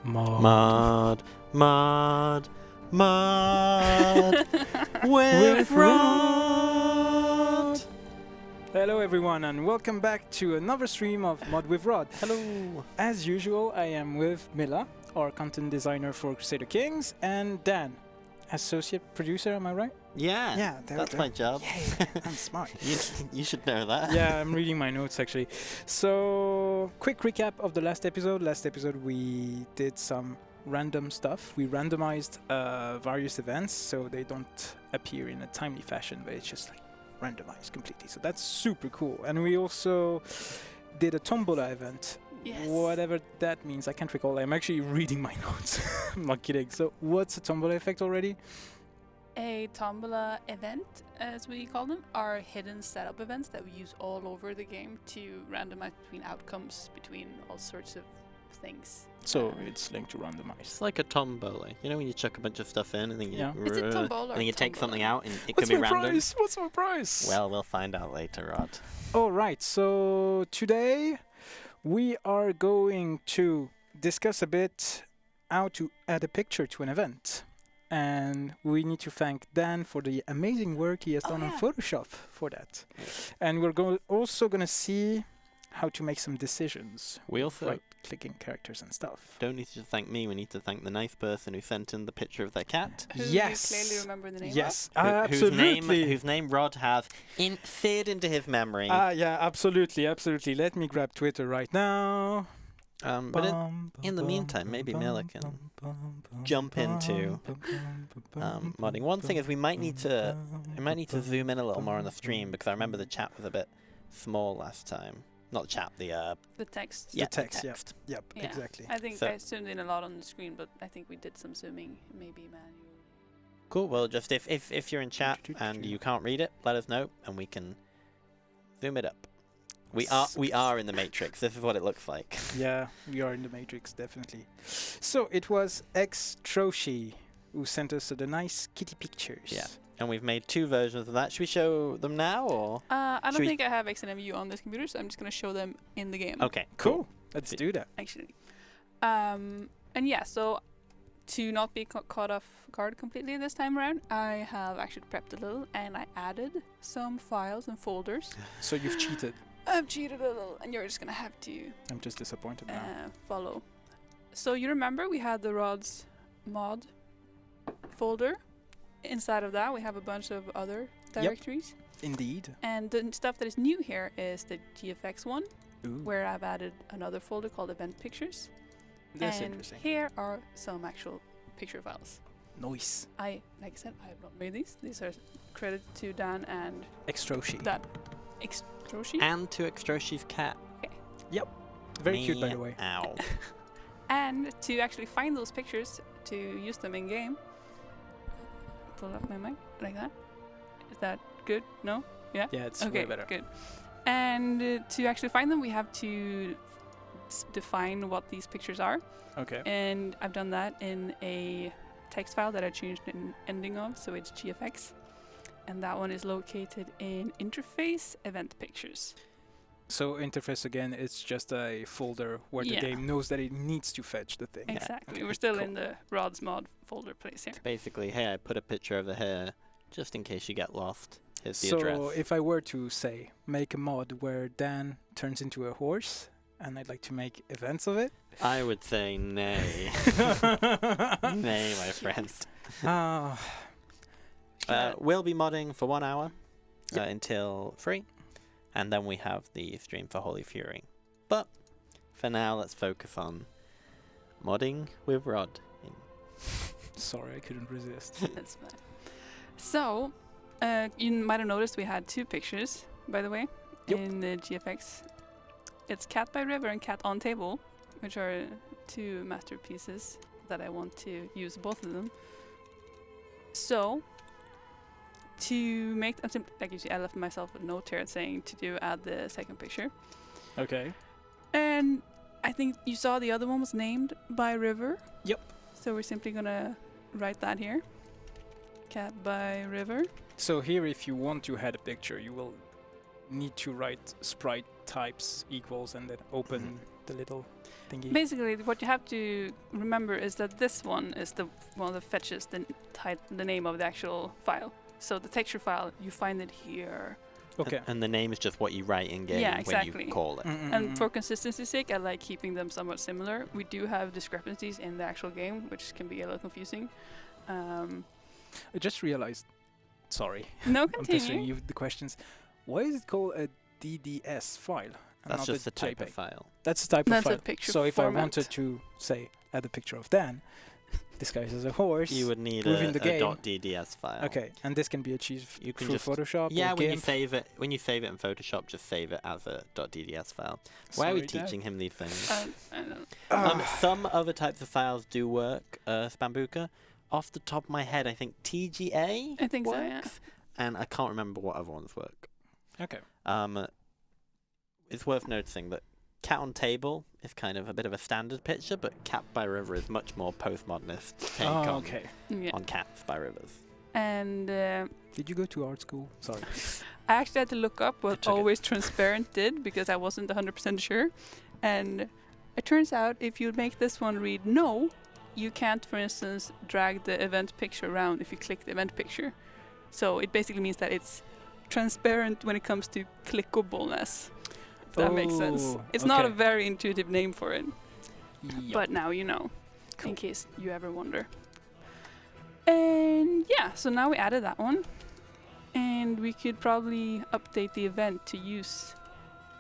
Mod with Rod. Hello everyone and welcome back to another stream of Mod with Rod. Hello. As usual, I am with Milla, our content designer for Crusader Kings, and Dan, associate producer, am I right? Yeah, that's my job. Yeah, I'm smart. You should know that. Yeah, I'm reading my notes actually. So, quick recap of the last episode. Last episode we did some random stuff. We randomized various events so they don't appear in a timely fashion, but it's just like randomized completely. So that's super cool. And we also did a Tumble Event. Yes. Whatever that means, I can't recall. I'm actually reading my notes. I'm not kidding. So what's a Tumble effect already? A Tumble Event, as we call them, are hidden setup events that we use all over the game to randomize between outcomes between all sorts of things. So it's linked to randomize. It's like a tombola. You know when you chuck a bunch of stuff in and then you Is it tombola or and then you take tombola? something out and it What's can be my random. prize? What's my prize? Well, we'll find out later, Rod. All right. So today we are going to discuss a bit how to add a picture to an event. And we need to thank Dan for the amazing work he has done on Photoshop for that. And we're also going to see how to make some decisions. We also right-clicking characters and stuff. don't need to thank me. We need to thank the nice person who sent in the picture of their cat. Who Yes. you clearly remember the name Yes, Whose absolutely. name Rod has seared into his memory. Yeah, absolutely. Let me grab Twitter right now. But in the meantime, maybe Milla can jump into modding. One thing is we might need to zoom in a little more on the stream because I remember the chat was a bit small last time. Not the chat, of? The text. yeah, The text, text. Yep, Yeah. exactly. I think So- I zoomed in a lot on the screen, but I think we did some zooming, maybe manually. Cool. Well, just if you're in chat and you can't read it, let us know and we can zoom it up. We are in the Matrix. This is what it looks like. Yeah, we are in the Matrix, definitely. So it was Xtroshi who sent us the nice kitty pictures. Yeah. And we've made two versions of that. Should we show them now or? I Should don't we- think I have XNMU on this computer, so I'm just going to show them in the game. Okay. Cool. Let's do that. Actually. And yeah, so to not be caught off guard completely this time around, I have actually prepped a little and I added some files and folders. So you've cheated. I've cheated a little and you're just gonna have to I'm just disappointed now. follow. So you remember we had the Rod's mod folder. Inside of that we have a bunch of other directories. Indeed. And the stuff that is new here is the GFX one, Ooh, where I've added another folder called event pictures. that's and interesting. here are some actual picture files. Nice. Like I said, I have not made these. These are credit to Dan and Xtroshi. that Xtroshi. And to Extroshi's cat. Very cute, by the way. Ow. And to actually find those pictures to use them in game, pull up my mic like that. Is that good? No? Yeah? Yeah, it's Okay, way better. good. And to actually find them, we have to define what these pictures are. Okay. And I've done that in a text file that I changed an ending of, so it's GFX. And that one is located in interface event pictures. So interface again, it's just a folder where the Yeah. game knows that it needs to fetch the thing. Exactly. Okay, We're still cool. in the Rod's mod folder place here. Basically, hey, I put a picture over here just in case you get lost. Here's the So address. if I were to say make a mod where Dan turns into a horse and I'd like to make events of it. I would say nay. Nay, my friend. Ah, We'll be modding for 1 hour until 3. And then we have the stream for Holy Fury. But for now, let's focus on modding with Rod. sorry, I couldn't resist. That's fine. So, you might have noticed we had two pictures, by the way, Yep. in the GFX. It's Cat by River and Cat on Table, which are two masterpieces that I want to use both of them. So, to make them, like you see, I left myself a note here saying to add the second picture. Okay. And I think you saw the other one was named by River. Yep. So we're simply gonna write that here. Cat by River. So here, if you want to add a picture, you will need to write sprite types equals and then open the little thingy. Basically, what you have to remember is that this one is the one that fetches the name of the actual file. So the texture file, you find it here. Okay. And the name is just what you write in game Yeah, when exactly. you call it. And for consistency's sake, I like keeping them somewhat similar. We do have discrepancies in the actual game, which can be a little confusing. I just realized. Sorry, No, I'm pursuing continue. you with the questions. Why is it called a DDS file? and That's not just a the type of JPEG? file. That's the type That's of a file. picture So if format. I wanted to say add a picture of Dan, disguised as a horse. You would need within a the game. .dds file. Okay, and this can be achieved You can through just- Photoshop. Yeah, or when you GIMP. save it, in Photoshop, just save it as a .dds file. Why are we Sorry, Dad. teaching him these things? I don't. Some other types of files do work, Spambuka. Off the top of my head, I think TGA I think so, works, and I can't remember what other ones work. Okay. It's worth noticing that Cat on Table is kind of a bit of a standard picture, but Cat by River is much more postmodernist take Okay. Yeah. on cats by rivers. And Did you go to art school? Sorry. I actually had to look up what It's okay. Always Transparent did because I wasn't 100% sure. And it turns out if you make this one read no, you can't, for instance, drag the event picture around if you click the event picture. So it basically means that it's transparent when it comes to clickableness. If that makes sense. Oh, It's not a okay. very intuitive name for it, Yep. but now you know, Cool. in case you ever wonder. And yeah, so now we added that one. And we could probably update the event to use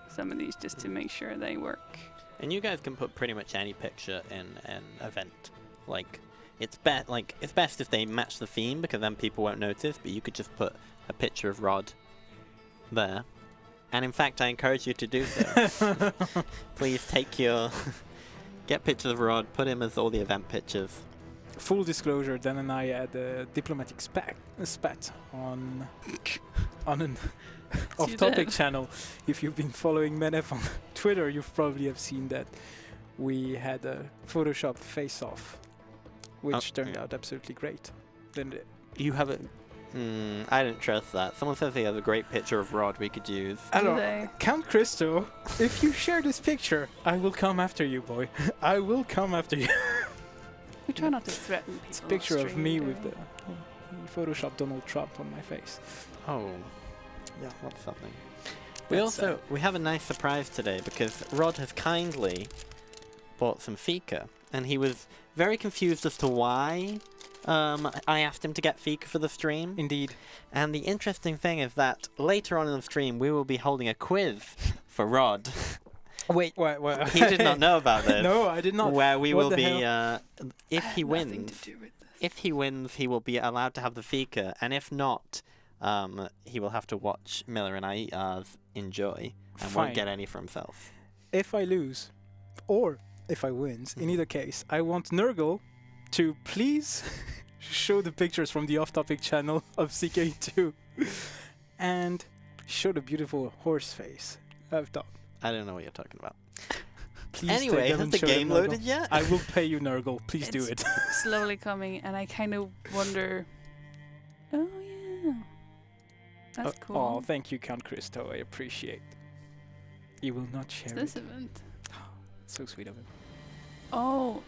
some of these just to make sure they work. And you guys can put pretty much any picture in an event. Like, it's best if they match the theme because then people won't notice. But you could just put a picture of Rod there. And in fact, I encourage you to do so. Please take your get pictures of Rod, put him as all the event pictures. Full disclosure, Dan and I had a diplomatic spat on an off-topic did. channel. If you've been following Menef on Twitter, you probably have seen that we had a Photoshop face-off, which turned yeah. out absolutely great. Then You have a. I don't trust that. Someone says he has a great picture of Rod we could use. Alors, They- Count Christo, if you share this picture, I will come after you, boy. I will come after you. We try not to threaten people. It's a on picture of stream, me do with we? the Photoshop Donald Trump on my face. Oh, Yeah. that's something. We That's also we have a nice surprise today because Rod has kindly bought some fika, and he was very confused as to why I asked him to get fika for the stream. Indeed. And the interesting thing is that later on in the stream we will be holding a quiz for Rod. Wait, what? He did not know about this. No, I did not. Where we What will the be, hell? if he Nothing wins, to do with this. if he wins, he will be allowed to have the fika, and if not, he will have to watch Milla and I eat ours, enjoy, and Fine. won't get any for himself. If I lose, or if I wins, in either case, I want Nurgle to please show the pictures from the off-topic channel of CK2 and show the beautiful horse face I've done. I don't know what you're talking about. Please take Anyway, them has and the show them, game Nurgle. loaded yet? I will pay you, Nurgle. Please do It's it. slowly coming, and I kind of wonder. Oh yeah, that's cool. Oh, thank you, Count Christo. I appreciate. You will not Is share this it. event? So sweet of him. Oh.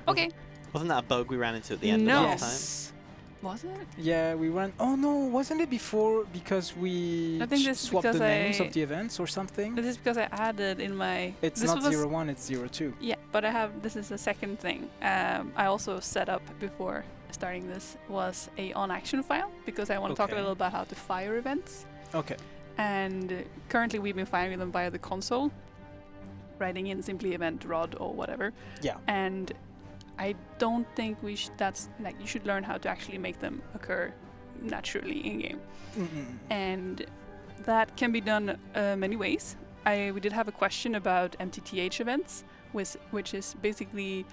Okay. Wasn't that a bug we ran into at the end No. of last time? Yes. Was it? Yeah, we ran. Oh no, wasn't it before because we I think this is swapped the because names I- of the events or something? This is because I added in my. It's this not was 01, it's 02. Yeah, but I have. This is the second thing. I also set up before starting this was a on-action file because I want to talk a Okay. little about how to fire events. Okay. And currently we've been firing them via the console, writing in simply event rod or whatever. Yeah. And I don't think that's like you should learn how to actually make them occur naturally in game. And that can be done many ways. We did have a question about MTTH events, which is basically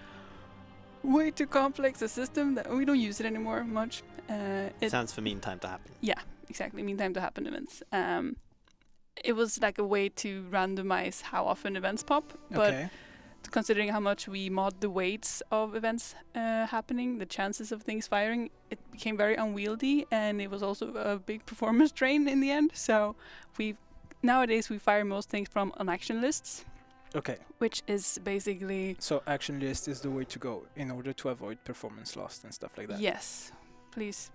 way too complex a system that we don't use it anymore much. It Stands for mean time to happen. exactly mean time to happen events. It was like a way to randomize how often events pop, but Okay. considering how much we mod the weights of events happening, the chances of things firing, it became very unwieldy, and it was also a big performance drain in the end. So nowadays we fire most things from on action lists, Okay. which is basically So action list is the way to go in order to avoid performance loss and stuff like that. yes. Please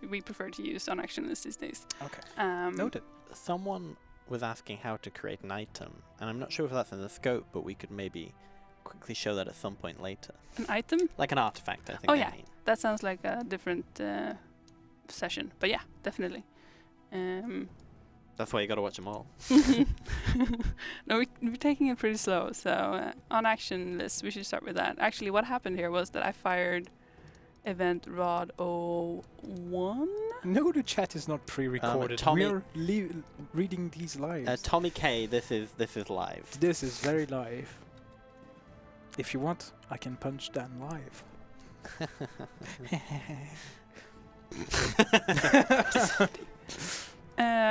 we prefer to use on action list these days. Okay. Noted. Someone was asking how to create an item, and I'm not sure if that's in the scope, but we could maybe quickly show that at some point later. An item? Like an artifact, I think. Oh, they yeah. mean. That sounds like a different session. But yeah, definitely. That's why you got to watch them all. No, we're taking it pretty slow. So on action list, we should start with that. Actually, what happened here was that I fired event Rod 01. No, the chat is not pre-recorded. Tommy- We are reading these live. Tommy K, this is live. This is very live. If you want, I can punch Dan live.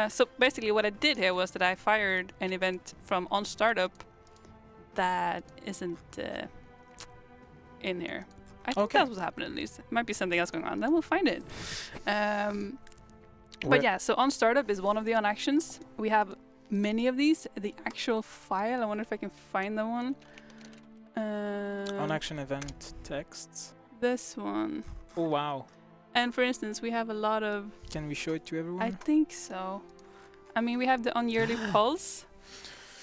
So basically what I did here was that I fired an event from on startup that isn't in here. I think Okay. that's what's happening at least. Might be something else going on. Then we'll find it. Where- But yeah, so on startup is one of the on actions. We have many of these. The actual file, I wonder if I can find the one. On action event texts. This one. Oh wow. And for instance, we have a lot of, Can we show it to everyone? I think so. I mean, we have the on yearly pulse,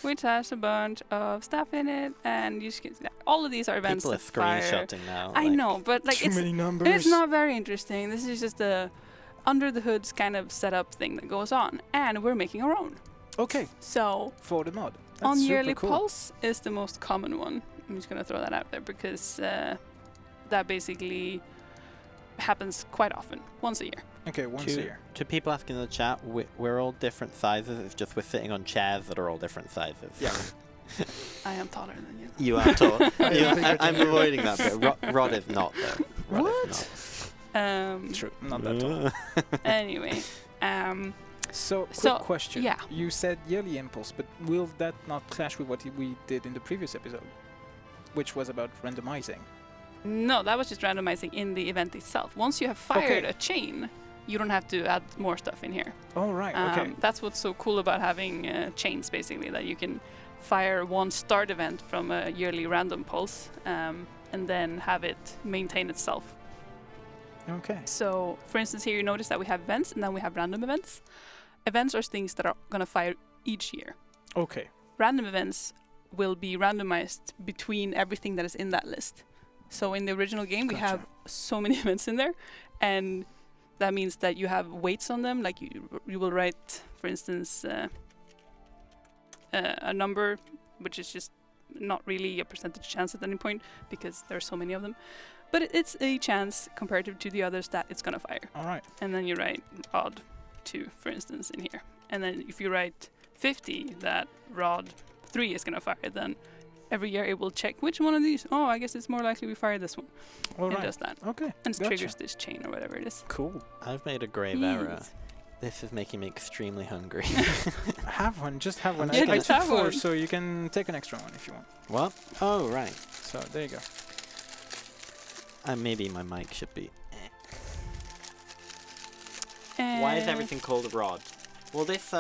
which has a bunch of stuff in it, and you just get, all of these are events People are that fire. screenshotting now. I know, but like Too it's many numbers. it's not very interesting. This is just a under the hoods kind of setup thing that goes on, and we're making our own. Okay, So for the mod. That's on super yearly cool. pulse is the most common one. I'm just gonna throw that out there because that basically happens quite often, once a year. Okay, once a year. To people asking in the chat, we're all different sizes. It's just we're sitting on chairs that are all different sizes. Yeah. I am taller than you. You are tall. bigger I'm than you. avoiding that bit. Rod is not, though. Rod What? is True, not that not. tall. Anyway, So, quick So, question. yeah. You said yearly impulse, but will that not clash with what we did in the previous episode? Which was about randomizing. no, that was just randomizing in the event itself. Once you have fired Okay. a chain, you don't have to add more stuff in here. Oh, right, okay. That's what's so cool about having chains, basically, that you can fire one start event from a yearly random pulse and then have it maintain itself. Okay. So, for instance, here you notice that we have events and then we have random events. Events are things that are going to fire each year. Okay. Random events will be randomized between everything that is in that list. So in the original game, we have so many events in there, and that means that you have weights on them. Like you will write, for instance, a number, which is just not really a percentage chance at any point because there are so many of them. But it's a chance comparative to the others that it's going to fire. All right. And then you write odd 2, for instance, in here. And then if you write 50, that rod 3 is going to fire, then every year it will check which one of these. Oh, I guess it's more likely we fire this one. All It right. does that. Okay. And it Gotcha. triggers this chain or whatever it is. Cool. I've made a grave error. This is making me extremely hungry. Have one. Just have one. Yeah, I just took have 4, one. so you can take an extra one if you want. What? Oh, right. So there you go. Maybe my mic should be. Why is everything called a rod? Well, this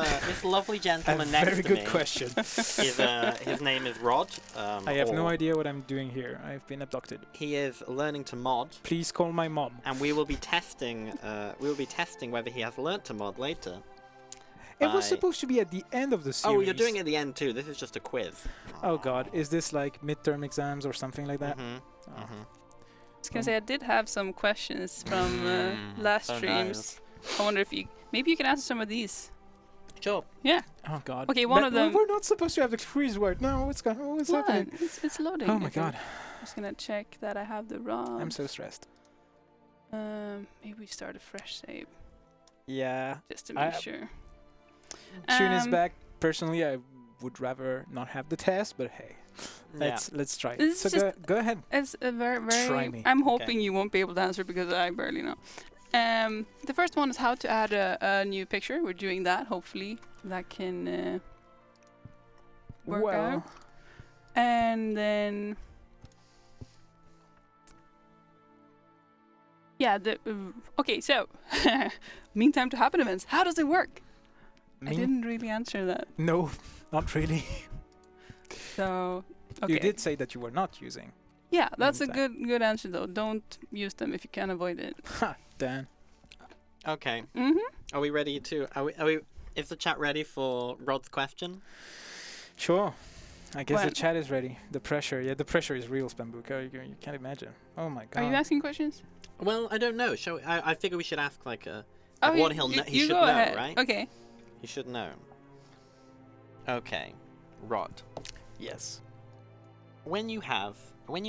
lovely gentleman next very to good me question. is his name is Rod. I have no or idea what I'm doing here. I've been abducted. He is learning to mod, Please call my mom. and we will be testing. Whether he has learnt to mod later. It was by- supposed to be at the end of the series. Oh, you're doing it at the end too. This is just a quiz. Oh God, is this like midterm exams or something like that? Mhm. Oh. Mhm. I was gonna say I did have some questions from last so streams. I wonder if maybe you can answer some of these. Sure. Yeah. Oh God. Okay, one But of them. We're not supposed to have the freeze word. No, what's happening? What? It's loading. Oh I my think. God. I'm just gonna check that I have the wrong. I'm so stressed. Maybe we start a fresh save Yeah. just to make sure. Tune is Um, back. Personally, I would rather not have the test, but hey, Yeah. let's try it. This So is just- go ahead. It's a very. Try me. I'm hoping you won't be able to answer because I barely know. The first one is how to add a new picture. We're doing that. Hopefully that can work well, out. And then, yeah. Okay. So, meantime to happen events. How does it work? I didn't really answer that. No, not really. So, okay. You did say that you were not using. Yeah, that's a Meantime. good answer though. Don't use them if you can avoid it. Ha, Dan. Okay. Mm-hmm. Are we ready to? Are we? Is the chat ready for Rod's question? Sure. I guess the Well- chat is ready. The pressure is real, Spambuka. You can't imagine. Oh my god. Are you asking questions? Well, I don't know. Shall we, I figure we should ask like a Oh, like what he'll know. He you should go know, ahead. right? Okay. He should know. Okay, Rod. Yes. When you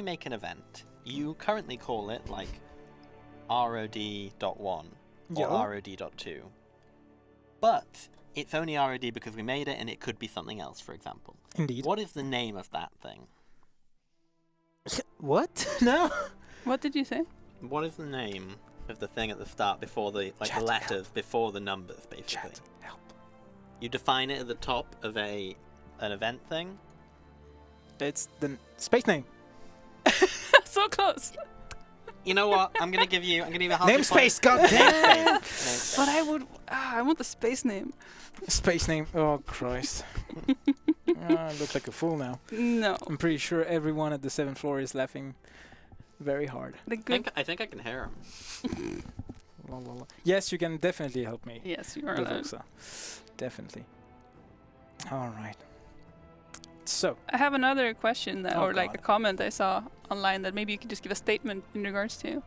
make an event, you currently call it like ROD.1 or Yeah. ROD.2. But it's only ROD because we made it and it could be something else, for example. Indeed. What is the name of that thing? What? No. What did you say? What is the name of the thing at the start before the like Chat, the letters before the numbers, basically? Chat, help. You define it at the top of an event thing. It's the space name. So close. You know what? I'm gonna give you. I'm gonna give you half. Namespace, goddamn. But I want the space name. Space name. Oh Christ. I look like a fool now. No. I'm pretty sure everyone at the 7th floor is laughing very hard. The good. I think I can hear him. La, la, la. Yes, you can definitely help me. Yes, you are allowed. Devosa. Definitely. All right. So, I have another question that, Oh, or like a God. comment I saw online that maybe you could just give a statement in regards to.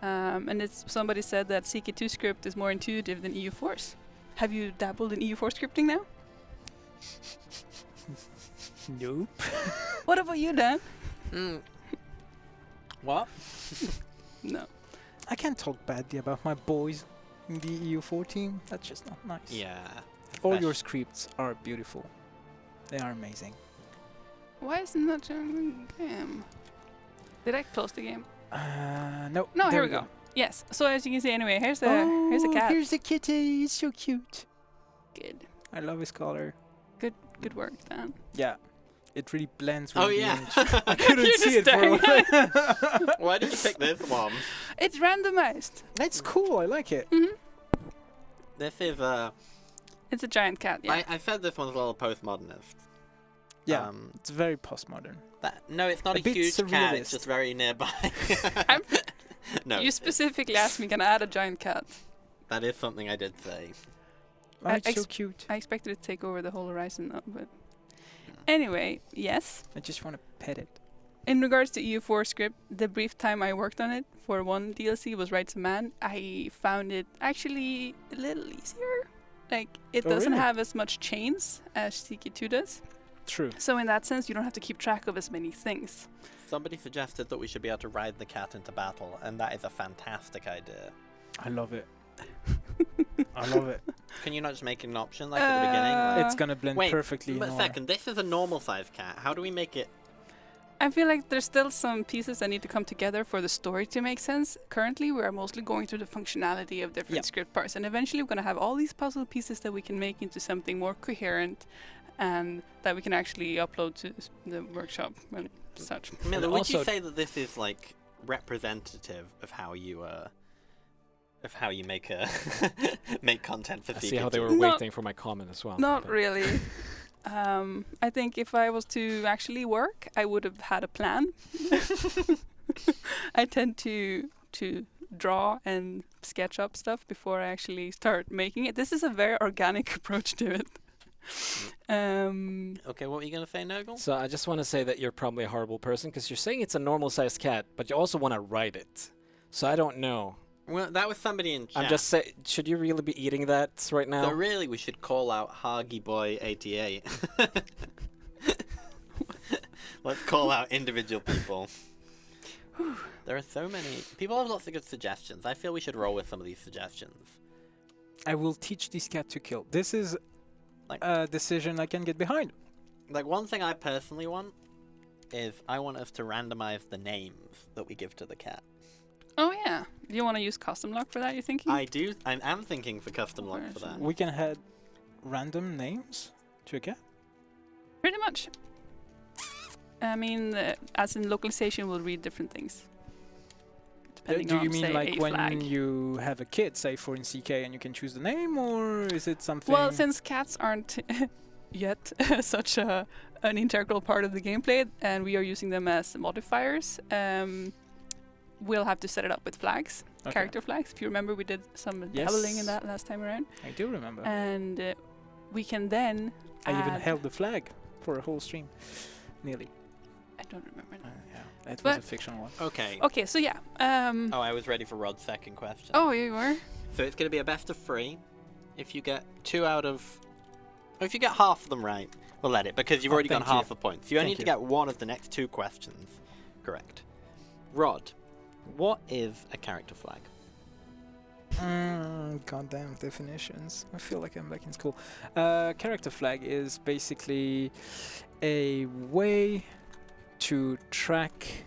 And it's somebody said that CK2 script is more intuitive than EU Force. Have you dabbled in EU Force scripting now? nope. What about you, Dan? Mm. What? No. I can't talk badly about my boys in the EU4 team. That's just not nice. Yeah. All your scripts are beautiful. They are amazing. Why isn't that showing the game? Did I close the game? No. No, there here we go. Yes. So as you can see, anyway, here's a cat. Here's the kitty. He's so cute. Good. I love his color. Good work, Dan. Yeah. It really blends with Oh the yeah. image. I couldn't You're see just it for a while. Why did you pick this one? It's randomized. It's cool. I like it. Mm-hmm. This is It's a giant cat. Yeah. I said this one's a little postmodernist. Yeah. It's very postmodern. No, it's not A a, bit huge cat. surrealist. It's just very nearby. I'm- no. you specifically asked me, can I add a giant cat? That is something I did say. Oh, I it's so ex- cute. I expected it to take over the whole horizon though, but anyway, yes. I just want to pet it. In regards to EU4 script, the brief time I worked on it for one DLC was Rights of Man. I found it actually a little easier. Like, it Oh, doesn't really? have as much chains as CK2 does. True. So in that sense, you don't have to keep track of as many things. Somebody suggested that we should be able to ride the cat into battle, and that is a fantastic idea. I love it. I love it. Can you not just make it an option like at the beginning? Like, It's gonna blend wait, perfectly. but in a our- second, this is a normal sized cat. How do we make it? I feel like there's still some pieces that need to come together for the story to make sense. Currently, we are mostly going through the functionality of different Yeah. script parts, and eventually we're going to have all these puzzle pieces that we can make into something more coherent and that we can actually upload to the workshop and such. Miller, would you also- say that this is like representative of how you make make content for I see how they were No. waiting for my comment as well. Not but- really. I think if I was to actually work, I would have had a plan. I tend to draw and sketch up stuff before I actually start making it. This is a very organic approach to it. Okay, what were you gonna say, Nogel? So I just want to say that you're probably a horrible person because you're saying it's a normal-sized cat, but you also want to ride it. So I don't know. Well, that was somebody in chat. I'm just saying, should you really be eating that right now? So really, we should call out Huggy Boy 88. Let's call out individual people. There are so many. People have lots of good suggestions. I feel we should roll with some of these suggestions. I will teach this cat to kill. This is Like- a decision I can get behind. Like, one thing I personally want is I want us to randomize the names that we give to the cat. Oh yeah. Do you want to use custom lock for that, you're thinking? I am thinking for custom lock for that. We can add random names to a cat. Pretty much. I mean, as in localization, we'll read different things. Depending Do you on, mean say, like a when flag. you have a kid, say for in CK, and you can choose the name, or is it something? Well, since cats aren't yet such a an integral part of the gameplay, and we are using them as modifiers. We'll have to set it up with flags, character flags. If you remember, we did some dabbling in that last time around. I do remember. And we can then I even held the flag for a whole stream. Nearly. I don't remember now. Yeah, that was a fictional one. Okay. Okay, so yeah. Oh, I was ready for Rod's second question. Oh, you were? So it's going to be a best of 3. If you get 2 out of... Or if you get half of them right, we'll let it, because you've already got half the points. You only need to get 1 of the next 2 questions correct. Rod, what is a character flag? Goddamn definitions. I feel like I'm back in school. Character flag is basically a way to track...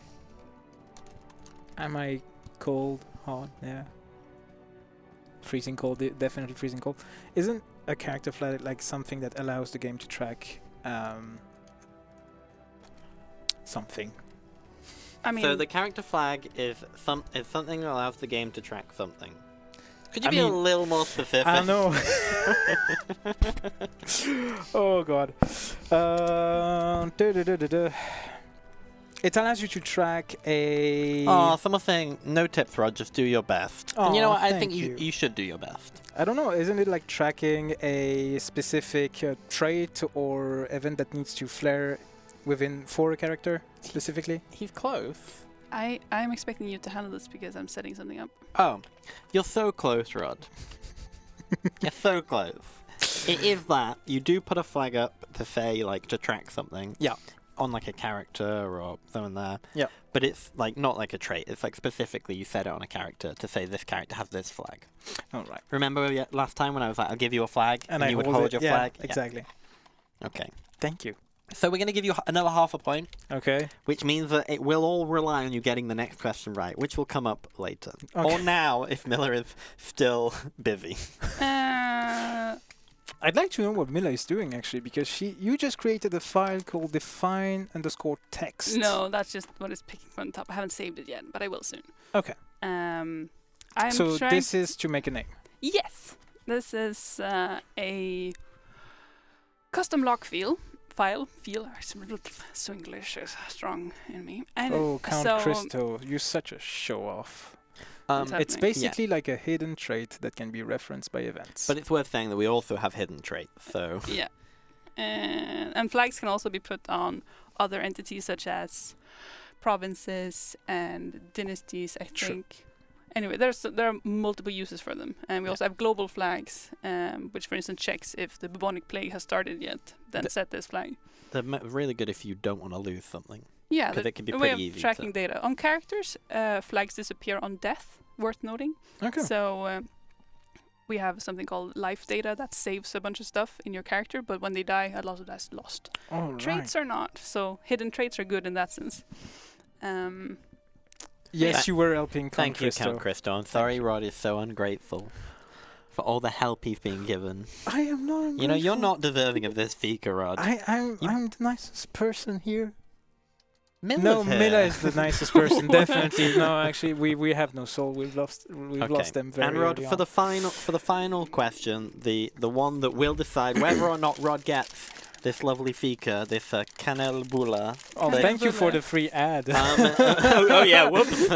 Am I cold? Hot? Yeah. Freezing cold, definitely freezing cold. Isn't a character flag like something that allows the game to track something? I mean, so the character flag is something that allows the game to track something. Could you be a little more specific? I know. Oh god. It allows you to track a... Oh, someone's saying, no tips, Rod, just do your best. And you know what? I think thank you should do your best. I don't know, isn't it like tracking a specific trait or event that needs to flare within for a character specifically? He's close. I'm expecting you to handle this because I'm setting something up. Oh, you're so close, Rod. You're so close. It is that. You do put a flag up to say, like, to track something. Yeah. On, like, a character or something there. Yeah. But it's, like, not like a trait. It's, like, specifically you set it on a character to say this character has this flag. Oh, right. Remember last time when I was like, I'll give you a flag, and you would hold your flag? Exactly. Yeah. Okay. Thank you. So we're going to give you another half a point. Okay. Which means that it will all rely on you getting the next question right, which will come up later. Okay. Or now, if Miller is still busy. I'd like to know what Milla is doing, actually, because you just created a file called define_text. No, that's just what is picking from the top. I haven't saved it yet, but I will soon. Okay. So this is to make a name? Yes. This is a custom log file. So English is strong in me. And Count Christo, you're such a show-off. It's basically like a hidden trait that can be referenced by events. But it's worth saying that we also have hidden traits, so... Yeah. And flags can also be put on other entities such as provinces and dynasties, I think. Anyway, there are multiple uses for them. And we also have global flags, which for instance checks if the bubonic plague has started yet, then set this flag. They're really good if you don't want to lose something. Yeah, because it can be a pretty way of easy tracking data. On characters, flags disappear on death, worth noting. Okay. So we have something called life data that saves a bunch of stuff in your character, but when they die, a lot of that's lost. All Traits are not, so hidden traits are good in that sense. Yes, you were helping Count Thank Christo. you, Count Christo. I'm sorry Rod is so ungrateful for all the help he's being given. I am not ungrateful. You know, you're not deserving of this fika, Rod. I'm the nicest person here. Milla's here. Milla is the nicest person, definitely. No, actually, we have no soul. We've lost them very And Rod, early for the final question, the one that will decide whether or not Rod gets this lovely fika, this canelbula. Oh, thank you for the free ad. Oh yeah, whoops.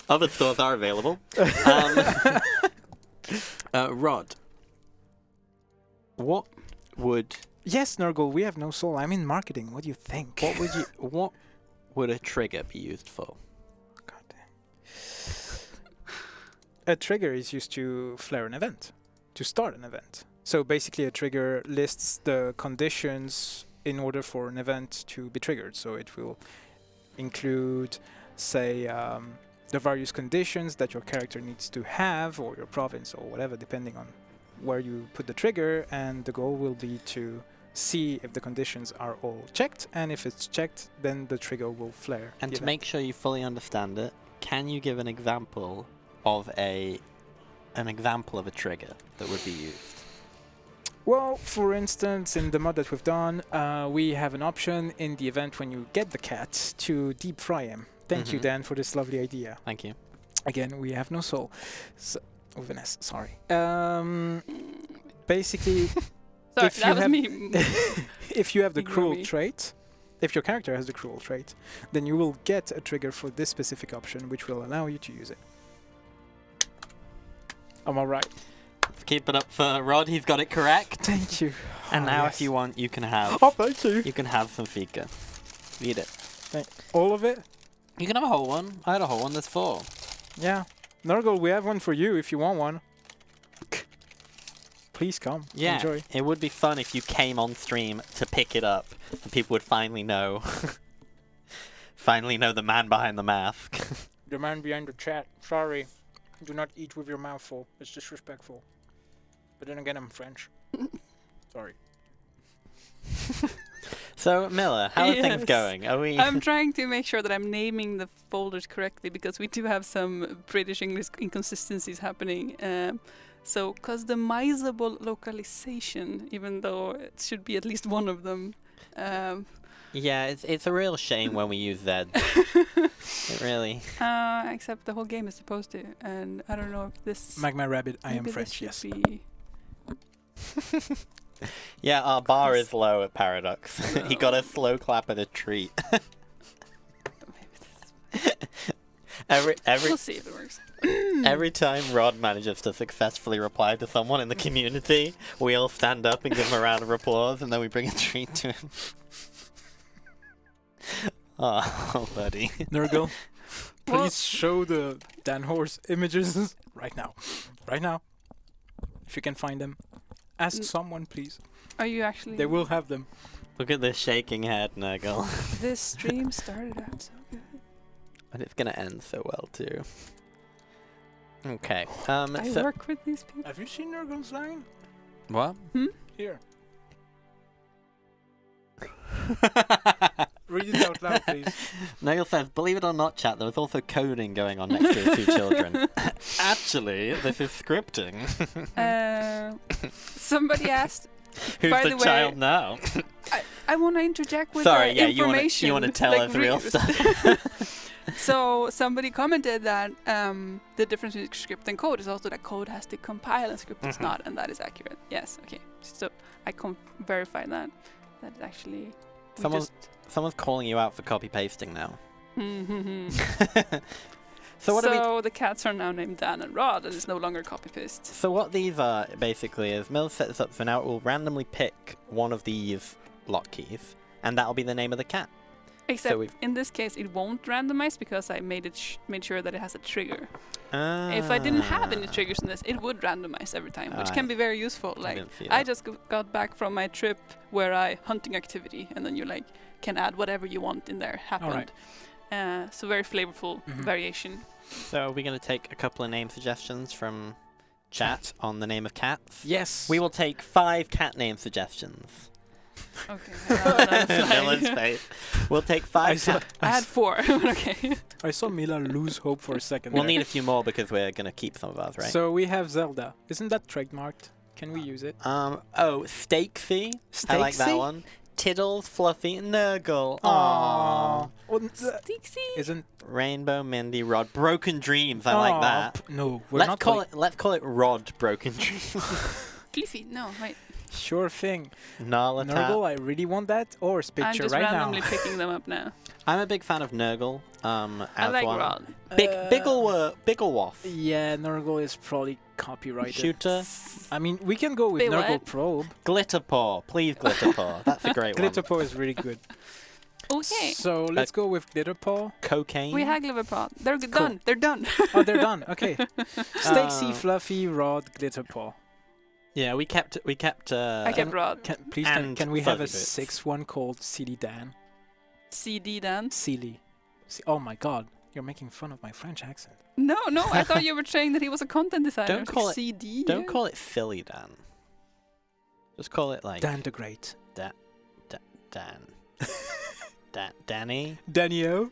Other stores are available. Rod, what would... Yes, Nurgle, we have no soul. I'm in marketing. What do you think? What would a trigger be used for? God damn. A trigger is used to flare an event, to start an event. So basically a trigger lists the conditions in order for an event to be triggered. So it will include, say, the various conditions that your character needs to have, or your province, or whatever, depending on where you put the trigger, and the goal will be to see if the conditions are all checked, and if it's checked, then the trigger will flare. And to make sure you fully understand it, can you give an example of a trigger that would be used? Well, for instance, in the mod that we've done, we have an option in the event when you get the cat to deep fry him. Thank you, Dan, for this lovely idea. Thank you. Again, we have no soul. So, with an S, sorry. Basically, Sorry, if that you was have me. if you have the Ignore cruel me. trait, if your character has the cruel trait, then you will get a trigger for this specific option, which will allow you to use it. Am I right? Let's keep it up for Rod. He's got it correct. Thank you. And Oh, now, yes. if you want, you can have. Oh, thank you. You can have some fika. Eat it. All of it? You can have a whole one. I had a whole one. There's 4. Yeah. Nurgle, we have one for you if you want one. Please come. Yeah. Enjoy. It would be fun if you came on stream to pick it up, and people would finally know. Finally know the man behind the mask. The man behind the chat. Sorry. Do not eat with your mouth full. It's disrespectful. But then again, I'm French. Sorry. So, Milla, how are things Yes. going? Are we? I'm trying to make sure that I'm naming the folders correctly because we do have some British English inconsistencies happening. So customizable localization, even though it should be at least one of them. Yeah, it's a real shame when we use Z. It really. Except the whole game is supposed to, and I don't know if this. Magma Rabbit, I am maybe French, this yes. should be- Yeah, our bar is low at Paradox. He got a slow clap and a treat. every We'll see if it works. every time Rod manages to successfully reply to someone in the community, we all stand up and give him a round of applause, and then we bring a treat to him. Oh, buddy. Nurgle, Well- please show the Dan Horse images right now. Right now. If you can find them. Ask someone, please. Are you actually? They will have them. Look at this shaking head, Nurgle. This stream started out so good. And it's gonna end so well, too. Okay. I So work with these people. Have you seen Nurgle's line? what? Here. Read it out loud, please. Nurgle says, believe it or not, chat, there was also coding going on next to the 2 children. Actually, this is scripting. Somebody asked. Who's By the, the way- child now? I want to interject with Sorry, yeah, you information. want to tell like us real stuff. So somebody commented that the difference between script and code is also that code has to compile and script does not, and that is accurate. Yes, okay. So I can verify that. That it actually. we Someone's- just- Someone's calling you out for copy pasting now. So what are we? the cats are now named Dan and Rod, and it's no longer copy paste. So what these are basically is Mill sets this up so now it will randomly pick one of these lock keys, and that'll be the name of the cat. Except we've- in this case, it won't randomize because I made sure that it has a trigger. Ah. If I didn't have any triggers in this, it would randomize every time, which can be very useful. I Like didn't see I that. just got back from my trip where I hunting activity, and then you like can add whatever you want in there. Happened. So very flavorful variation. So are we going to take a couple of name suggestions from chat on the name of cats? Yes. We will take 5 cat name suggestions. Okay. Miller's face. We'll take 5 cat. I had 4. Okay. I saw Milla lose hope for a second. We'll there. need a few more because we're going to keep some of ours, right? So we have Zelda. Isn't that trademarked? Can we use it? Oh, Stakesy. I like that Stakesy? one. Tiddles, Fluffy, Nurgle. Aww. Well, Stixie. isn't Rainbow, Mindy, Rod, Broken Dreams. I like that. No, we're Let's not call like- it. Let's call it Rod Broken Dreams. Cliffy. No, wait. Sure thing. Nala Nurgle, I really want that. Or I'm Spitcher just right randomly now. picking them up now. I'm a big fan of Nurgle. I As like one. Rod. Bigglewaff. Yeah, Nurgle is probably copyrighted. Shooter. I mean, we can go with Wait, Nurgle what? Probe. Glitterpaw. Please, Glitterpaw. That's a great one. Glitterpaw is really good. Okay. So let's go with Glitterpaw. Cocaine. We had Liverpool. They're Cool. done. They're done. Oh, they're done. Okay. Stacey, Uh, Fluffy, Rod, Glitterpaw. Yeah, we kept. I kept Rod. Can we have a Fuzzy Bits. 6th one called Silly Dan? CD dance. Silly. Oh my god, you're making fun of my French accent. No, I thought you were saying that he was a content designer. Don't I was call like, it- CD. Don't yeah. call it Silly Dan. Just call it like Dan the Great. Dan. Danny. Danio.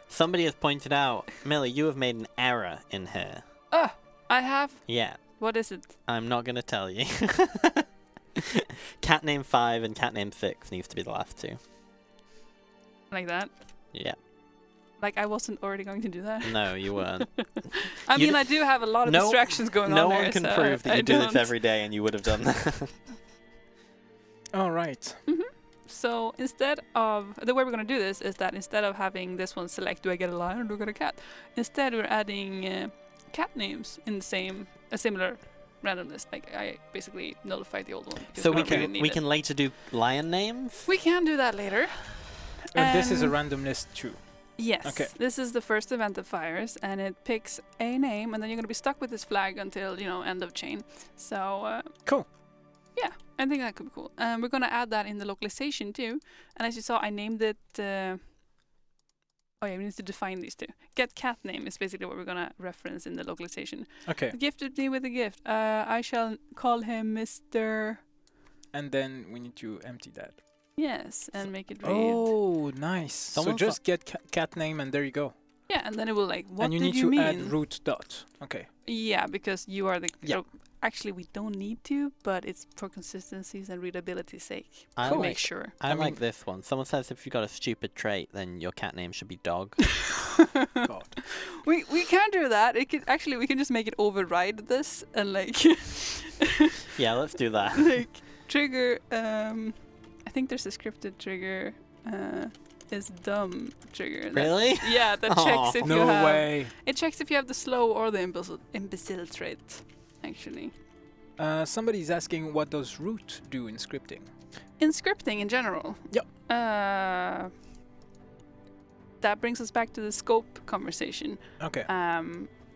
Somebody has pointed out, Millie, you have made an error in here. Oh, I have. Yeah, What is it? I'm not gonna tell you. Cat name 5 and cat name 6 needs to be the last 2. Like that? Yeah. Like I wasn't already going to do that. No, you weren't. I mean, I do have a lot of distractions going on No there. one can so prove that I you do this don't. every day and you would have done that. All right. So instead of the way we're going to do this is that instead of having this one select, do I get a lion or do I get a cat? Instead, we're adding cat names in a similar random list. Like I basically nullified the old one. Because So we don't really need we it. can later do lion names. We can do that later. This is a random list too. Yes. Okay. This is the first event that fires, and it picks a name, and then you're going to be stuck with this flag until, end of chain. So... Cool. Yeah, I think that could be cool. We're going to add that in the localization too. And as you saw, I named it... we need to define these two. Get cat name is basically what we're going to reference in the localization. Okay. Gifted me with a gift. I shall call him Mr... And then we need to empty that. Yes, and make it read. Oh, nice. Someone so just get cat name and there you go. Yeah, and then it will what and you did need you to mean? add root dot. Okay. Yeah, because you are the... Yeah. Actually, we don't need to, but it's for consistency's and readability's sake. I To like- make sure. I mean- like this one. Someone says if you've got a stupid trait, then your cat name should be dog. God. We can do that. We can just make it override this and Yeah, let's do that. trigger. I think there's a scripted trigger. Is dumb trigger. Really? Yeah, that checks if No you have. way. It checks if you have the slow or the imbecile trait. Actually, Somebody's asking what does root do in scripting? in scripting in general. Yep. That brings us back to the scope conversation. Okay.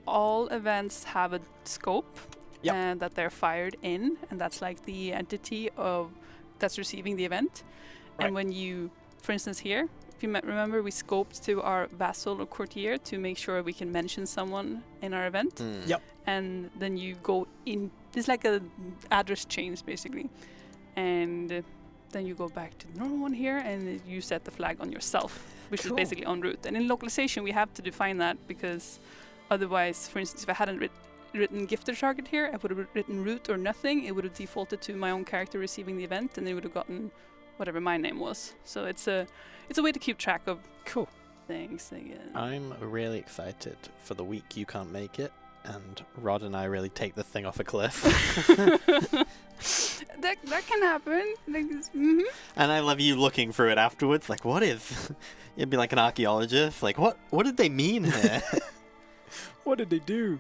All events have a scope Yep. that they're fired in, and that's like the entity that's receiving the event. Right. And when you, for instance, here, if you remember, we scoped to our vassal or courtier to make sure we can mention someone in our event. Mm. Yep. And then you go in. There's like a address change basically, and then you go back to the normal one here, and you set the flag on yourself, which Cool. is basically en route. And in localization, we have to define that because otherwise, for instance, if I hadn't written gifted target here, I would have written root or nothing. It would have defaulted to my own character receiving the event, and they would have gotten whatever my name was. So it's a way to keep track of Cool. things. I guess. I'm really excited for the week you can't make it, and Rod and I really take this thing off a cliff. that can happen. And I love you looking through it afterwards, like, what is... You'd be like an archaeologist, like, what did they mean here? What did they do?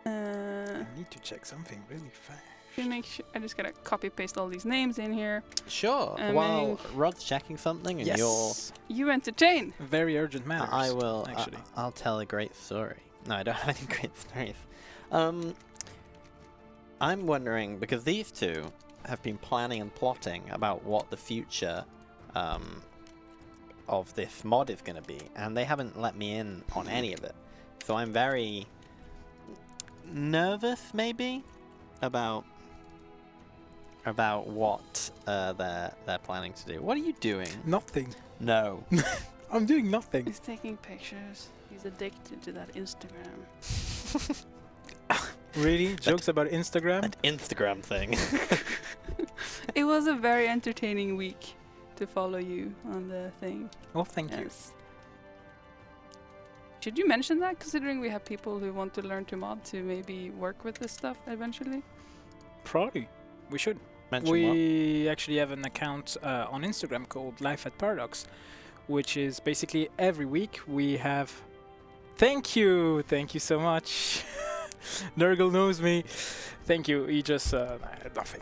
I I need to check something really fast. make sure I just gotta copy paste all these names in here. Sure. I While mean- Rod's checking something and Yes. You entertain. Very urgent matters. I will. actually. I'll tell a great story. No, I don't have any great stories. I'm wondering because these two have been planning and plotting about what the future of this mod is going to be, and they haven't let me in on any of it. So I'm very nervous, maybe, about what they're planning to do. What are you doing? Nothing. No. I'm doing nothing. He's taking pictures. He's addicted to that Instagram. Really? Jokes about Instagram? That Instagram thing. It was a very entertaining week to follow you on the thing. Oh, thank you. Yes. Should you mention that, considering we have people who want to learn to mod to maybe work with this stuff eventually? Probably. We should. Mention We actually have an account on Instagram called Life at Paradox, which is basically every week we have... Thank you so much. Nurgle knows me. Thank you. He just... nothing.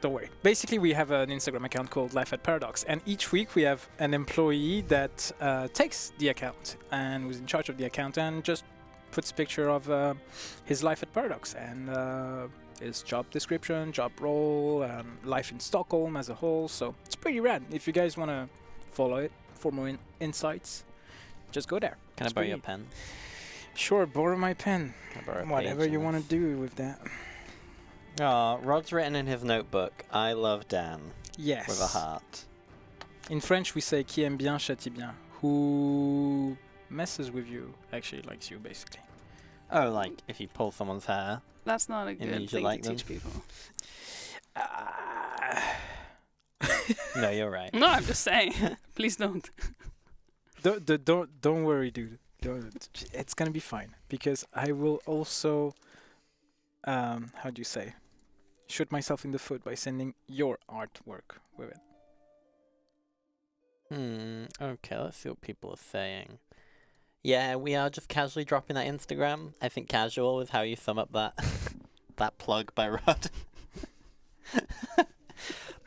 Don't worry. Basically, we have an Instagram account called Life at Paradox, and each week we have an employee that takes the account and who's in charge of the account and just puts a picture of his life at Paradox and his job description, job role, life in Stockholm as a whole. So it's pretty rad. If you guys want to follow it for more insights, just go there. Can I borrow your pen? Sure, borrow my pen. Can I borrow a Whatever page you in want this? to do with that. Rod's written in his notebook, I love Dan, Yes. with a heart. In French, we say qui aime bien châtie bien. Who messes with you actually likes you, basically. Oh, like if you pull someone's hair. That's not a It good means you thing like to them? teach people. No, you're right. No, I'm just saying. Please don't. Don't worry, dude. It's gonna be fine because I will also, how do you say, shoot myself in the foot by sending your artwork with it. Okay, let's see what people are saying. Yeah, we are just casually dropping that Instagram. I think casual is how you sum up that that plug by Rod.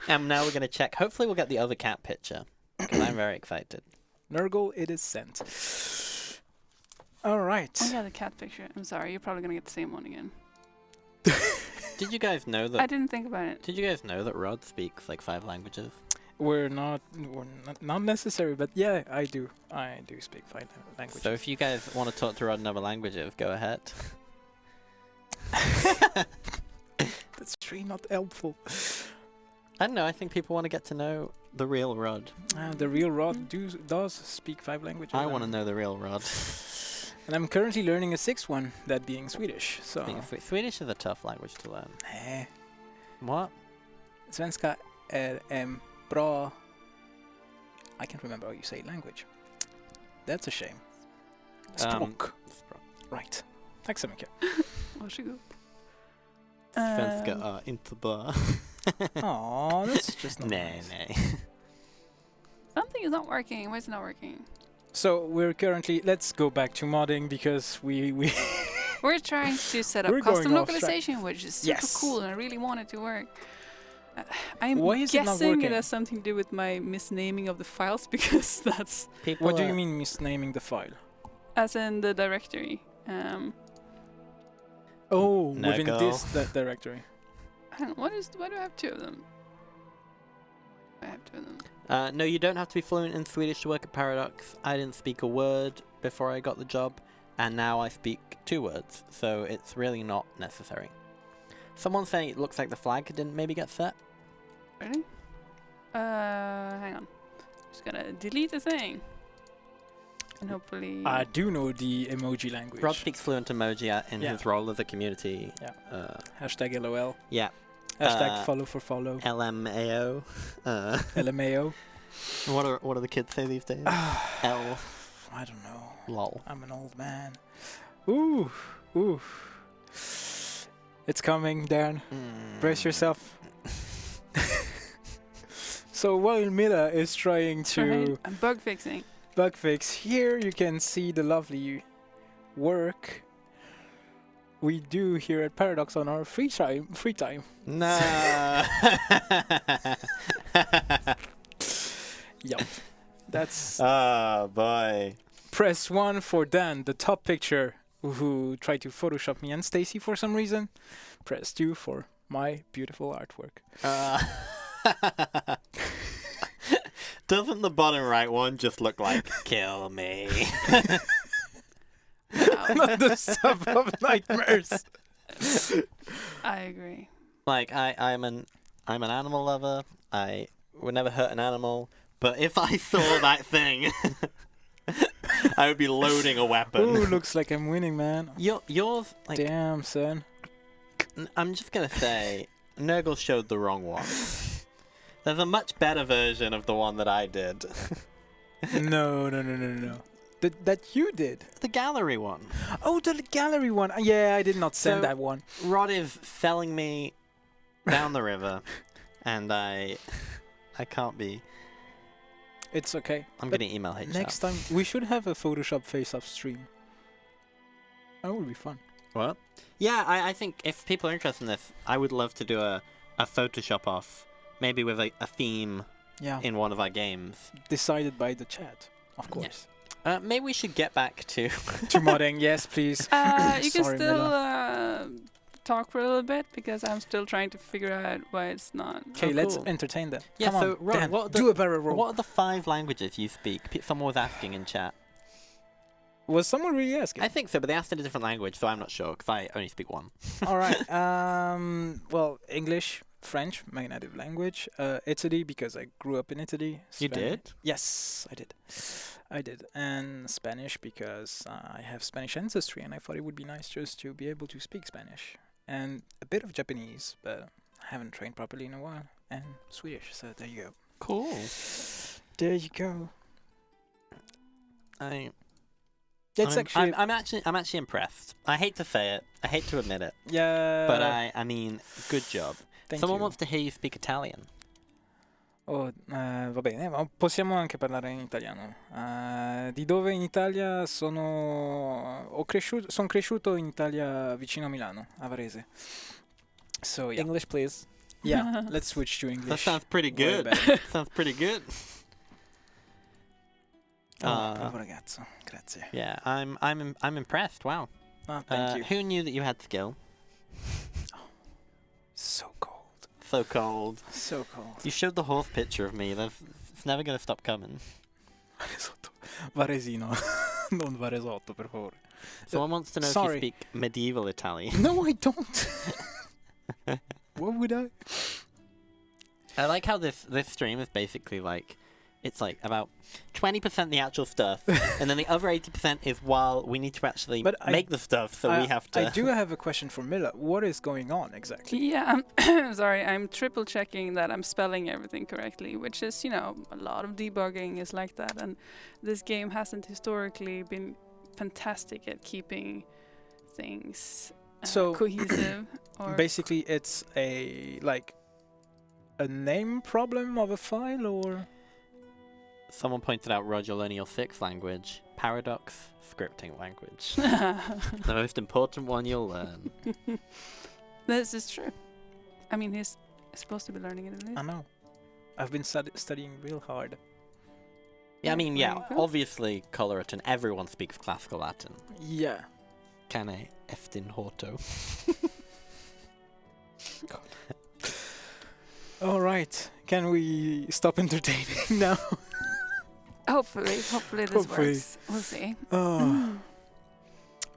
And now we're gonna check. Hopefully, we'll get the other cat picture because I'm very excited. Nurgle, it is sent. All right. Oh yeah, the cat picture. I'm sorry, you're probably gonna get the same one again. Did you guys know that? I didn't think about it. Did you guys know that Rod speaks like 5 languages? We're not necessary, but yeah, I do speak 5 languages. So if you guys want to talk to Rod in other languages, go ahead. That's really not helpful. I don't know. I think people want to get to know the real Rod. The real Rod does speak 5 languages. I want to know the real Rod. And I'm currently learning a 6th one, that being Swedish. So. Swedish is a tough language to learn. What? Svenska är bra. I can't remember how you say language. That's a shame. Språk. Right. Tack så mycket. Varsågod. Svenska är inte bra. Aw, that's just not nice. Nej. Something is not working. Why is it not working? So we're currently, let's go back to modding because we're trying to set up custom localization, which is super cool, and I really want it to work. I'm guessing it has something to do with my misnaming of the files because that's. What do you mean misnaming the file? As in the directory. Within this directory. Hang on, why do I have 2 of them? I have 2 of them. No, you don't have to be fluent in Swedish to work at Paradox. I didn't speak a word before I got the job, and now I speak 2 words, so it's really not necessary. Someone's saying it looks like the flag didn't maybe get set. Ready? Hang on. Just gonna delete the thing. And hopefully... I do know the emoji language. Rod speaks fluent emoji in his role as a community. Yeah. Hashtag LOL. Yeah. Hashtag follow for follow. LMAO. LMAO. What do the kids say these days? L. I don't know. Lol. I'm an old man. Ooh. It's coming, Darren. Brace yourself. So while Milla is trying to... I'm bug fixing. Bug fix. Here you can see the lovely work we do here at Paradox on our free time. No. Yup. That's. Oh boy. Press 1 for Dan, the top picture, who tried to Photoshop me and Stacy for some reason. Press 2 for my beautiful artwork. Doesn't the bottom right one just look like kill me? Not the stuff of nightmares. I agree. Like I'm an animal lover. I would never hurt an animal. But if I saw that thing, I would be loading a weapon. Ooh, looks like I'm winning, man. Yours, like, damn, son. I'm just gonna say, Nurgle showed the wrong one. There's a much better version of the one that I did. No. That you did? The gallery one. Oh, the gallery one. Yeah, I did not send that one. Rod is selling me down the river, and I can't be. It's okay. I'm going to email HR. Next time, we should have a Photoshop face-off stream. That would be fun. What? Yeah, I think if people are interested in this, I would love to do a Photoshop off, maybe with a theme in one of our games. Decided by the chat, of course. Yeah. Maybe we should get back to... to modding, yes, please. You can still talk for a little bit, because I'm still trying to figure out why it's not. Okay, let's entertain them. Yeah, Come so on, Dan, Rod, do a barrel roll. What are the 5 languages you speak? Someone was asking in chat. Was someone really asking? I think so, but they asked in a different language, so I'm not sure, because I only speak 1. All right. Well, English, French, my native language. Italy, because I grew up in Italy. You did? Yes, I did. And Spanish, because I have Spanish ancestry, and I thought it would be nice just to be able to speak Spanish. And a bit of Japanese, but I haven't trained properly in a while. And Swedish, so there you go. Cool. There you go. It's actually I'm actually impressed. I hate to say it. I hate to admit it. But I mean, good job. Thank Someone you. wants to hear you speak Italian. Oh, va bene, ma possiamo anche parlare in italiano. Di dove in Italia sono cresciuto in Italia vicino a Milano, a Varese. So yeah. English, please. Yeah, let's switch to English. That sounds pretty Way good. better. Sounds pretty good. Bravo ragazzo, grazie. Yeah, I'm impressed. Wow. Thank you. Who knew that you had skill? So cold. So cold. So cold. You showed the horse picture of me. It's never gonna stop coming. Varesotto. Varesino. Non Varesotto, per favore. Someone wants to know if sorry. you speak medieval Italian. No, I don't. What would I? I like how this stream is basically like, it's like about 20% the actual stuff, and then the other 80% is while we need to actually make the stuff, so we have to... I do have a question for Milla. What is going on exactly? Yeah, sorry, I'm triple checking that I'm spelling everything correctly, which is, you know, a lot of debugging is like that, and this game hasn't historically been fantastic at keeping things cohesive. Or Basically, it's a name problem of a file, or... Someone pointed out, Rod, you're learning your sixth language, paradox scripting language. The most important one you'll learn. This is true. I mean, he's supposed to be learning it at least. I know. I've been studying real hard. Yeah, I mean, There you go. obviously, Coloritan, everyone speaks classical Latin. Yeah. Cane estin horto. All right. Can we stop entertaining now? Hopefully this Hopefully. works. We'll see.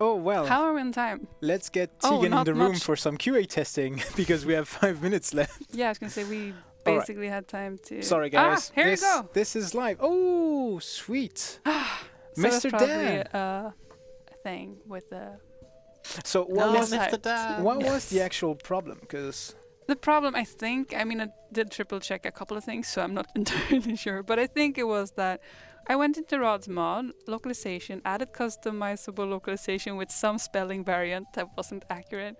Oh well. How are we on time? Let's get Oh, Tegan in not the room much. for some QA testing because we have 5 minutes left. Yeah, I was gonna say we All right. basically had time to. Sorry, guys. Here this, you go. This is live. Oh, sweet. So that's Mr. probably Dan. a thing with the. So No, what was Mr. Dan. what was the actual problem? Because The problem, I think, I mean, I did triple check a couple of things, so I'm not entirely sure, but I think it was that I went into Rod's mod, localization, added customizable localization with some spelling variant that wasn't accurate,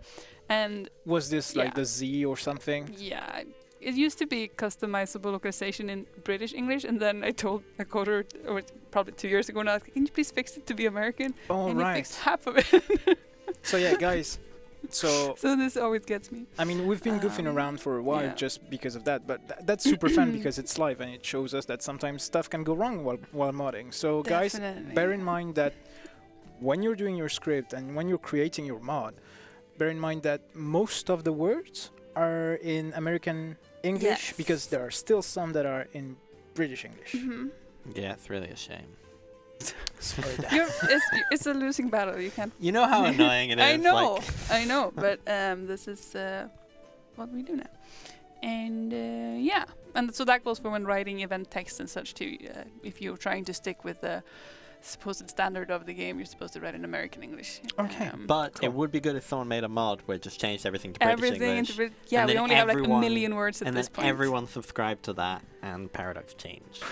and was this like Yeah. the Z or something? yeah, it used to be customizable localization in British English, and then I told a quarter, or probably 2 years ago now, can you please fix it to be American? All and he right. fixed half of it. So yeah, guys. So So this always gets me. I mean, we've been goofing around for a while yeah. just because of that, but that's super fun because it's live and it shows us that sometimes stuff can go wrong while modding. So guys, Definitely. bear in mind that when you're doing your script and when you're creating your mod, bear in mind that most of the words are in American English Yes. because there are still some that are in British English. Mhm. Yeah, it's really a shame. Sorry, Dan. It's a losing battle. You can't. You know how annoying it is? I know, Like, I know, but this is what we do now, and yeah, and so that goes for when writing event text and such too. If you're trying to stick with the supposed standard of the game, you're supposed to write in American English. Okay. but Cool. it would be good if someone made a mod where it just changed everything to British everything English. into yeah, and we then only have like a everyone- million words at and this then point. everyone subscribed to that, and Paradox changed.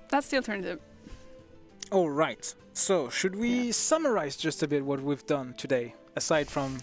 That's the alternative. All right. So, should we summarize just a bit what we've done today, aside from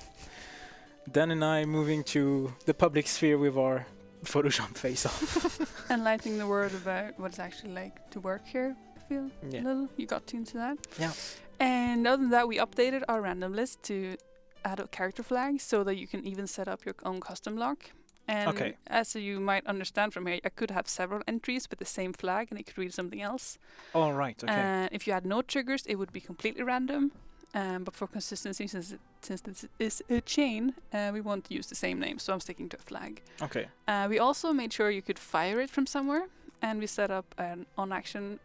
Dan and I moving to the public sphere with our Photoshop face-off? Enlightening the world about what it's actually like to work here. I feel Yeah. a little. You got into that. Yeah. And other than that, we updated our random list to add a character flag so that you can even set up your own custom lock. And Okay. as you might understand from here, I could have several entries with the same flag and it could read something else. All right. Okay. If you had no triggers, it would be completely random. But for consistency, since this is a chain, we want to use the same name, so I'm sticking to a flag. Okay. We also made sure you could fire it from somewhere, and we set up an on-action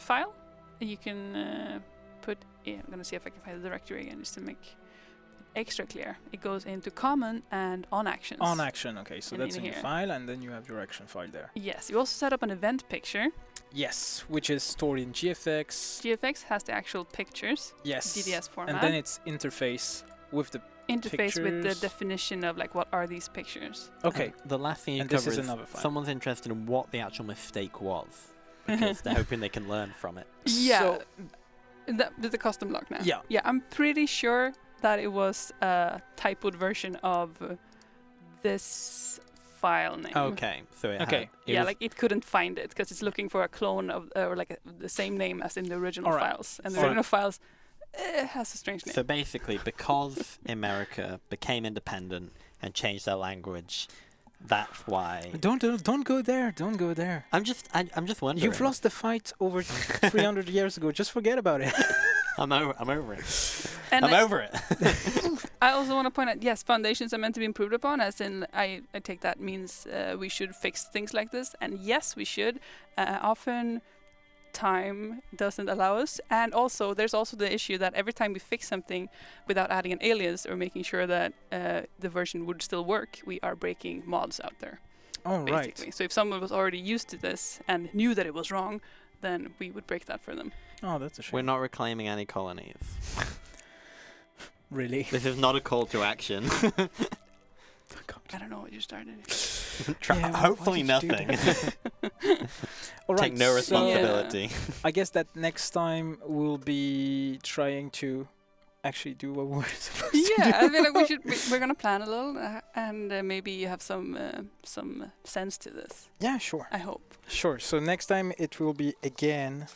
file. You can put. Yeah, I'm gonna see if I can find the directory again, just to make it extra clear. It goes into common and on actions. On action. Okay. So And that's in in the here. file, and then you have your action file there. Yes, you also set up an event picture. Yes, which is stored in GFX. GFX has the actual pictures, Yes. DDS format, And then it's interface with the. interface with the pictures. definition of like what are these pictures. Okay. And the last thing you And this cover is is another file. someone's interested in what the actual mistake was. because they're hoping they can learn from it. Yeah. So, With the custom log now. Yeah. Yeah, I'm pretty sure that it was a typoed version of this file name. Okay, so it Okay. had, Yeah, was, like it couldn't find it because it's looking for a clone of, or like the same name as in the original Alright. files. And the So- original files has a strange name. so basically, because America became independent and changed their language, that's why. don't go there. Don't go there. I'm just wondering. You've lost the fight over 300 years ago. Just forget about it. I'm over it. And I'm I- over it. I also want to point out, yes, foundations are meant to be improved upon, as in I take that means we should fix things like this. And yes, we should. Often time doesn't allow us. And also, there's also the issue that every time we fix something without adding an alias or making sure that the version would still work, we are breaking mods out there. All right. Basically. So if someone was already used to this and knew that it was wrong, then we would break that for them. Oh, that's a shame. We're not reclaiming any colonies. Really. This is not a call to action. I don't know what you started. Yeah, why Hopefully did you do nothing. All right. Take no so responsibility. I guess that next time we'll be trying to actually do what we're supposed to do. Yeah, I feel like we're gonna plan a little and maybe have some sense to this. Yeah, sure. I hope. Sure. So next time it will be again.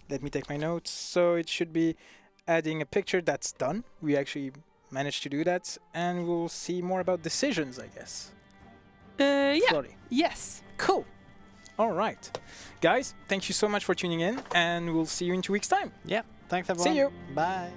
Let me take my notes. So it should be adding a picture that's done. We actually managed to do that, and we'll see more about decisions, I guess. Yeah. Flori. Yes. Cool. All right, guys. Thank you so much for tuning in, and we'll see you in 2 weeks' time. Yep. Thanks everyone. See you. Bye.